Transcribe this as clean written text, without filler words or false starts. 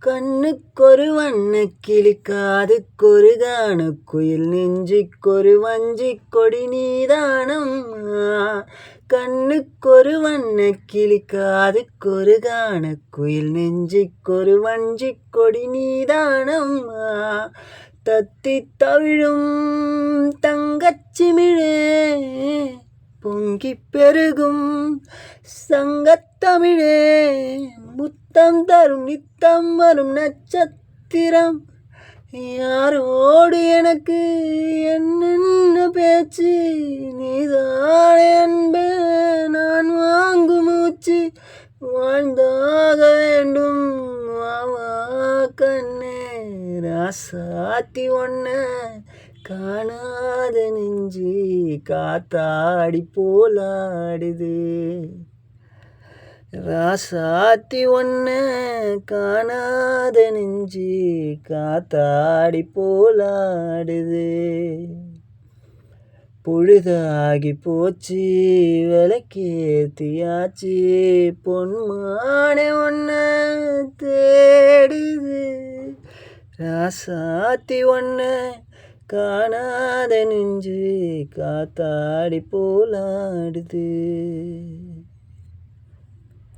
கண்ணுக்கொரு வண்ணக்கிளி காதுக்கொரு கானக்குயில் நெஞ்சுக்கொரு வஞ்சிக் கொடி நீதானம்மா. கண்ணுக்கொரு வண்ணக்கிளி காதுக்கொரு கானக்குயில் நெஞ்சுக்கொரு வஞ்சிக் கொடி நீதானம்மா. தத்தித் தவிழும் தங்கச்சிமிழே பொங்கிப் பெருகும் சங்கத்தமிழே, முத்தம் தரும் நித்தம் வரும் நட்சத்திரம், யாரோடு எனக்கு என்னென்ன பேச்சு, நீதானே அன்பே நான் வாங்கும் மூச்சு, வாழ்ந்தாக வேண்டும் வாவா கண்ணே. ராசாத்தி ஒன்ன காணாத நெஞ்சு காத்தாடி போலாடுது. ராசாத்தி ஒன்ன காணாத நெஞ்சு காத்தாடி போலாடுது. பொழுதாகி போச்சு விளக்கேத்தியாச்சு, பொன்மானே ஒன்ன தேடுது. ராசாத்தி ஒன்ன காணாத நெஞ்சு காத்தாடி போலாடுது.